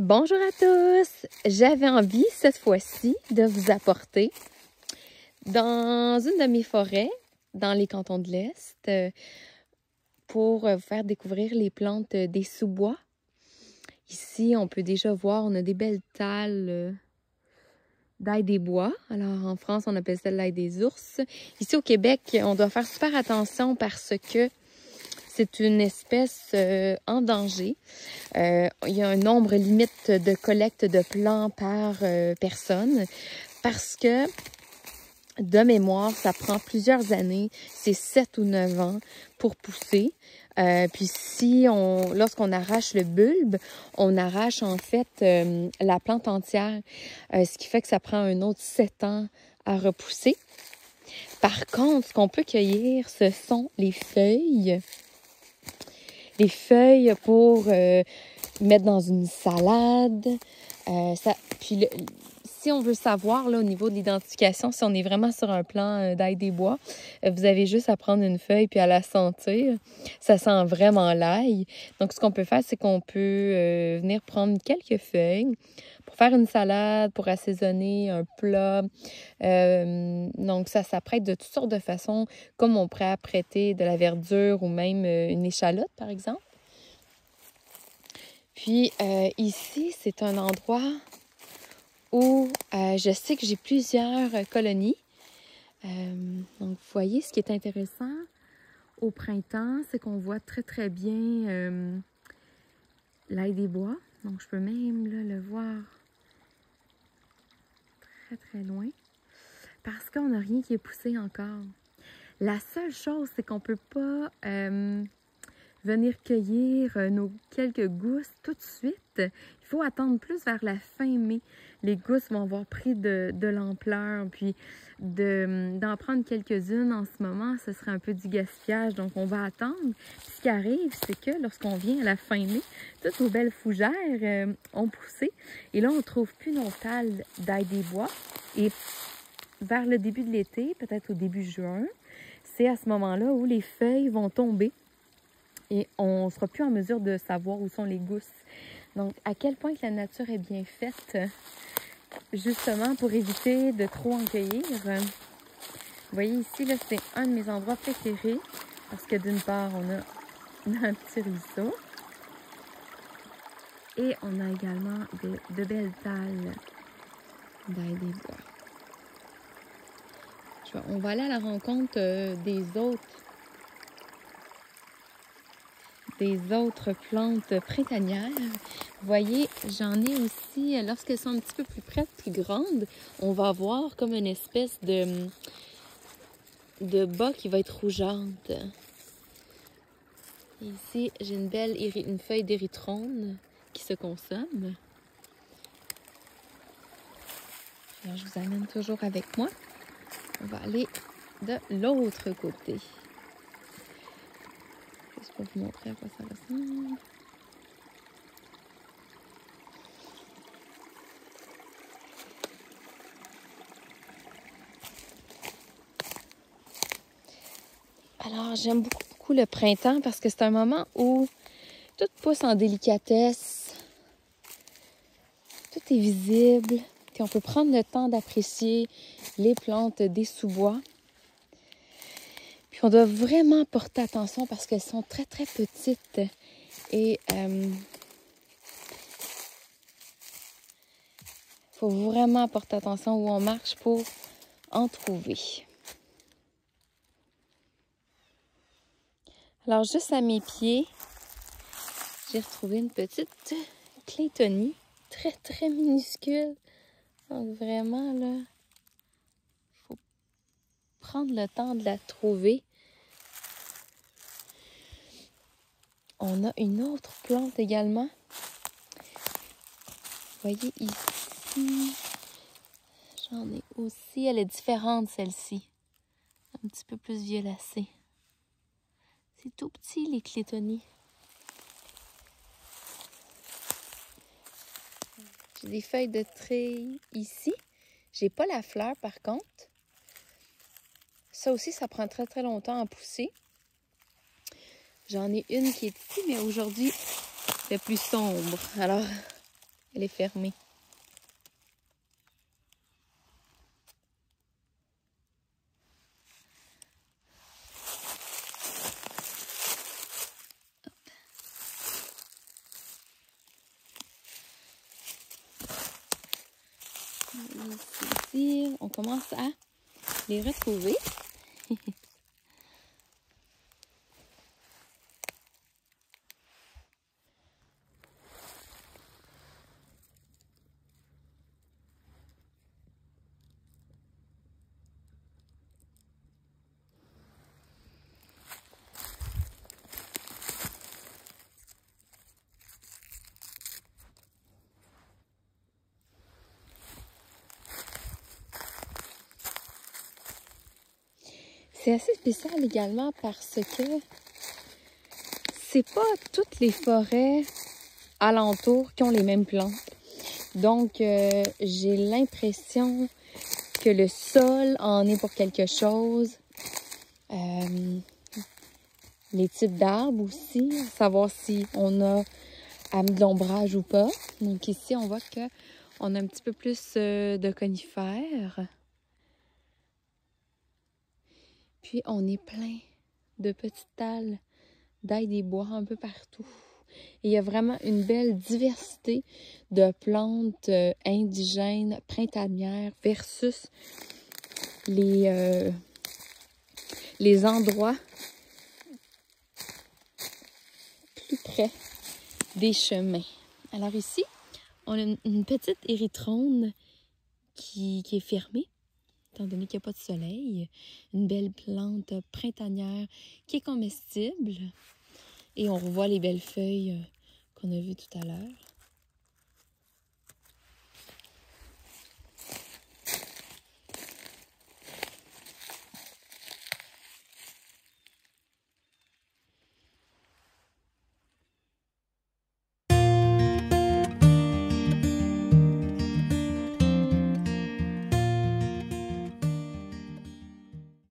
Bonjour à tous! J'avais envie cette fois-ci de vous apporter dans une de mes forêts, dans les cantons de l'Est, pour vous faire découvrir les plantes des sous-bois. Ici, on peut déjà voir, on a des belles talles d'ail des bois. Alors, en France, on appelle ça l'ail des ours. Ici, au Québec, on doit faire super attention parce que c'est une espèce en danger. Il y a un nombre limite de collecte de plants par personne parce que, de mémoire, ça prend plusieurs années, c'est 7 ou 9 ans pour pousser. Puis lorsqu'on arrache le bulbe, on arrache en fait la plante entière, ce qui fait que ça prend un autre 7 ans à repousser. Par contre, ce qu'on peut cueillir, ce sont les feuilles. Les feuilles pour mettre dans une salade. Si on veut savoir là, au niveau de l'identification, si on est vraiment sur un plan d'ail des bois, vous avez juste à prendre une feuille puis à la sentir. Ça sent vraiment l'ail. Donc, ce qu'on peut faire, c'est qu'on peut venir prendre quelques feuilles pour faire une salade, pour assaisonner un plat. Donc, ça s'apprête de toutes sortes de façons, comme on pourrait apprêter de la verdure ou même une échalote, par exemple. Puis, ici, c'est un endroit où je sais que j'ai plusieurs colonies. Donc, vous voyez, ce qui est intéressant au printemps, c'est qu'on voit très, très bien l'ail des bois. Donc, je peux même là, le voir très, très loin parce qu'on n'a rien qui est poussé encore. La seule chose, c'est qu'on ne peut pas venir cueillir nos quelques gousses tout de suite. Il faut attendre plus vers la fin mai. Les gousses vont avoir pris de l'ampleur, puis d'en prendre quelques-unes en ce moment, ce serait un peu du gaspillage, donc on va attendre. Puis ce qui arrive, c'est que lorsqu'on vient à la fin mai, toutes nos belles fougères ont poussé, et là, on ne trouve plus nos talles d'ail des bois, et vers le début de l'été, peut-être au début juin, c'est à ce moment-là où les feuilles vont tomber, et on ne sera plus en mesure de savoir où sont les gousses. Donc, à quel point que la nature est bien faite, justement, pour éviter de trop en cueillir. Vous voyez ici, là, c'est un de mes endroits préférés, parce que d'une part, on a un petit ruisseau, et on a également de belles talles d'ail des bois. On va aller à la rencontre des autres plantes printanières. Vous voyez, j'en ai aussi, lorsqu'elles sont un petit peu plus près, plus grandes, on va avoir comme une espèce de bas qui va être rougeante. Et ici, j'ai une feuille d'érythrone qui se consomme. Alors, je vous amène toujours avec moi. On va aller de l'autre côté. Juste pour vous montrer à quoi ça ressemble. Alors, j'aime beaucoup le printemps parce que c'est un moment où tout pousse en délicatesse. Tout est visible. Puis on peut prendre le temps d'apprécier les plantes des sous-bois. Puis on doit vraiment porter attention parce qu'elles sont très, très petites. Et faut vraiment porter attention où on marche pour en trouver. Alors, juste à mes pieds, j'ai retrouvé une petite claytonie, très, très minuscule. Donc, vraiment, là, il faut prendre le temps de la trouver. On a une autre plante également. Vous voyez ici, j'en ai aussi. Elle est différente, celle-ci. Un petit peu plus violacée. C'est tout petit, les claytonies. J'ai des feuilles de treille ici. J'ai pas la fleur, par contre. Ça aussi, ça prend très, très longtemps à pousser. J'en ai une qui est ici, mais aujourd'hui, c'est plus sombre. Alors, Elle est fermée. Ici, on commence à les retrouver. C'est assez spécial également parce que c'est pas toutes les forêts alentours qui ont les mêmes plantes. Donc, j'ai l'impression que le sol en est pour quelque chose. Les types d'arbres aussi, savoir si on a de l'ombrage ou pas. Donc ici, on voit que on a un petit peu plus de conifères. Puis, on est plein de petites talles d'ail des bois un peu partout. Et il y a vraiment une belle diversité de plantes indigènes, printanières versus les endroits plus près des chemins. Alors ici, on a une petite érythrone qui est fermée, étant donné qu'il n'y a pas de soleil. Une belle plante printanière qui est comestible. Et on revoit les belles feuilles qu'on a vues tout à l'heure.